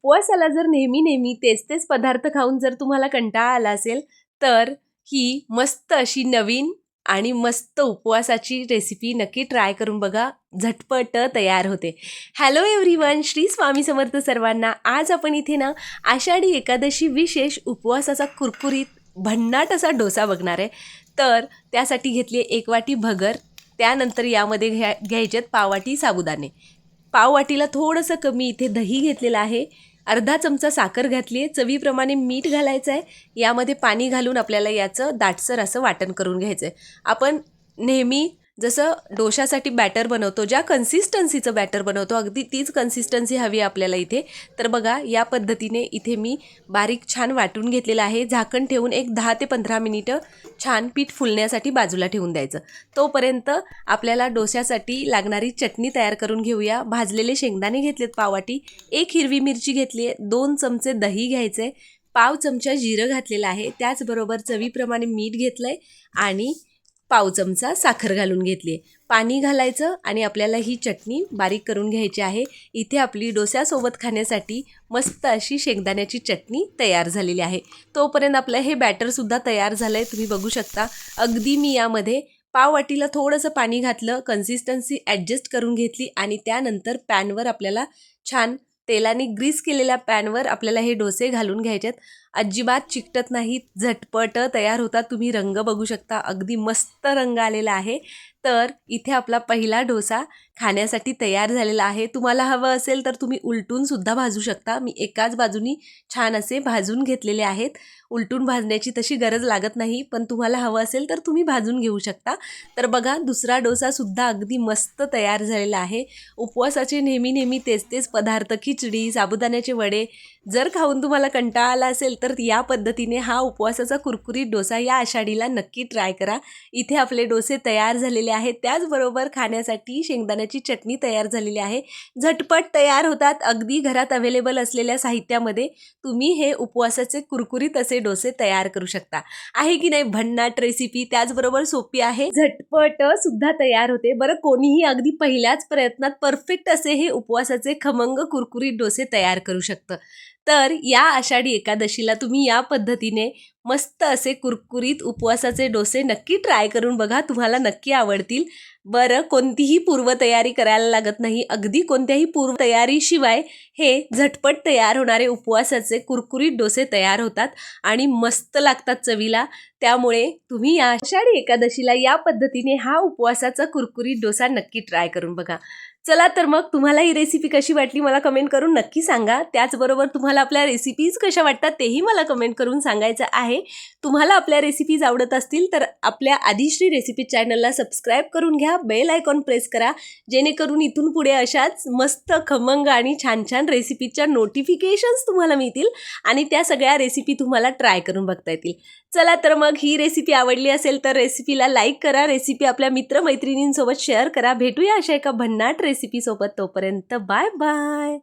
उपवासाला जर नेहमी तेच पदार्थ खाऊन जर तुम्हाला कंटाळा आला असेल तर ही मस्त अशी नवीन आणि मस्त उपवासाची रेसिपी नक्की ट्राय करून बघा. झटपट तयार होते. हॅलो एव्हरीवन, श्री स्वामी समर्थ सर्वांना. आज आपण इथे ना आषाढी एकादशी विशेष उपवासाचा कुरकुरीत भन्नाट असा डोसा बघणार आहे. तर त्यासाठी घेतली 1 वाटी भगर, त्यानंतर यामध्ये घ्यायचेत पाववाटी साबुदाणे. पाववाटीला थोडंसं कमी इथे दही घेतलेलं आहे, अर्धा चमचा साखर घातली आहे, चवीप्रमाणे मीठ घालायचं आहे. यामध्ये पाणी घालून आपल्याला याचं दाटसर असं वाटण करून घ्यायचं आहे. आपण नेहमी जसं डोशासाठी बॅटर बनवतो, ज्या कन्सिस्टन्सीचं बॅटर बनवतो अगदी तीच कन्सिस्टन्सी हवी आपल्याला इथे. तर बघा या पद्धतीने इथे मी बारीक छान वाटून घेतलेलं आहे. झाकण ठेवून एक 10 ते 15 मिनिटं छान पीठ फुलण्यासाठी बाजूला ठेवून द्यायचं. तोपर्यंत आपल्याला डोश्यासाठी लागणारी चटणी तयार करून घेऊया. भाजलेले शेंगदाणे घेतलेत पाववाटी, 1 हिरवी मिरची घेतली आहे, 2 चमचे दही घ्यायचे, पाव चमचा जिरं घातलेलं आहे, त्याचबरोबर चवीप्रमाणे मीठ घेतलं आहे आणि पाव चमचा साखर घालून घेतली आहे. पाणी घालायचं आणि आपल्याला ही चटणी बारीक करून घ्यायची आहे. इथे आपली डोस्यासोबत खाण्यासाठी मस्त अशी शेंगदाण्याची चटणी तयार झालेली आहे. तोपर्यंत आपलं हे बॅटरसुद्धा तयार झालं आहे, तुम्ही बघू शकता. अगदी मी यामध्ये पाववाटीला थोडंसं पाणी घातलं, कन्सिस्टन्सी ॲडजस्ट करून घेतली आणि त्यानंतर पॅनवर आपल्याला छान तेलाने ग्रीस केलेल्या पॅनवर आपल्याला हे डोसे घालून घ्यायचे आहेत. अजिबात चिकटत नाहीत, झटपट तयार होतात. तुम्ही रंग बघू शकता, अगदी मस्त रंग आलेला आहे. तर इथे आपला पहिला डोसा खाण्यासाठी तयार झालेला आहे. तुम्हाला हवं असेल तर तुम्ही उलटून सुद्धा भाजू शकता. मी एकाच बाजूनी छान असे भाजून घेतलेले आहेत. उलटून भाजण्याची तशी गरज लागत नाही, पण तुम्हाला हवं असेल तर तुम्ही भाजून घेऊ शकता. तर बघा दुसरा डोसासुद्धा अगदी मस्त तयार झालेला आहे. उपवासाचे नेहमी तेच पदार्थ, खिचडी, साबुदाण्याचे वडे जर खाऊन तुम्हाला कंटाळा आला असेल तर या पद्धतीने हा उपवासाचा कुरकुरीत डोसा या आषाढीला नक्की ट्राय करा. इथे आपले डोसे तयार झालेले आहेत, त्याचबरोबर खाण्यासाठी शेंगदाण्याची चटणी तयार झालेली आहे. झटपट तयार होतात. अगदी घरात अवेलेबल असलेल्या साहित्यामध्ये तुम्ही हे उपवासाचे कुरकुरीत असे डोसे तयार करू शकता. आहे की नाही भन्नाट रेसिपी, त्याचबरोबर सोपी आहे, झटपट सुद्धा तयार होते. बरं, कोणीही अगदी पहिल्याच प्रयत्नात परफेक्ट असे हे उपवासाचे खमंग कुरकुरीत डोसे तयार करू शकतं. तर या आषाढी एकादशीला तुम्ही या पद्धतीने मस्त असे कुरकुरीत उपवासाचे डोसे नक्की ट्राय करून बघा, तुम्हाला नक्की आवडतील. बरं, कोणतीही पूर्वतयारी करायला लागत नाही. अगदी कोणत्याही पूर्वतयारीशिवाय हे झटपट तयार होणारे उपवासाचे कुरकुरीत डोसे तयार होतात आणि मस्त लागतात चवीला. त्यामुळे तुम्ही या आषाढी एकादशीला या पद्धतीने हा उपवासाचा कुरकुरीत डोसा नक्की ट्राय करून बघा. चला तर मग तुम्हाला ही रेसिपी कशी वाटली मला कमेंट करून नक्की सांगा. त्याचबरोबर तुम्हाला आपल्या रेसिपीज कशा वाटतात तेही मला कमेंट करून सांगायचं आहे. तुम्हाला आपल्या रेसिपीज आवडत असतील तर आपल्या आदिश्री रेसिपी चॅनलला सबस्क्राईब करून घ्या, बेल आयकॉन प्रेस करा, जेणेकरून इथून पुढे अशाच मस्त खमंग आणि छान रेसिपीच्या नोटिफिकेशन्स तुम्हाला मिळतील आणि त्या सगळ्या रेसिपी तुम्हाला ट्राय करून बघता येतील. चला तर मग ही रेसिपी आवडली असेल तर रेसिपीला लाईक करा, रेसिपी आपल्या मित्रमैत्रिणींसोबत शेअर करा. भेटूया अशा एका भन्नाट रेसिपीसोबत. तोपर्यंत बाय बाय.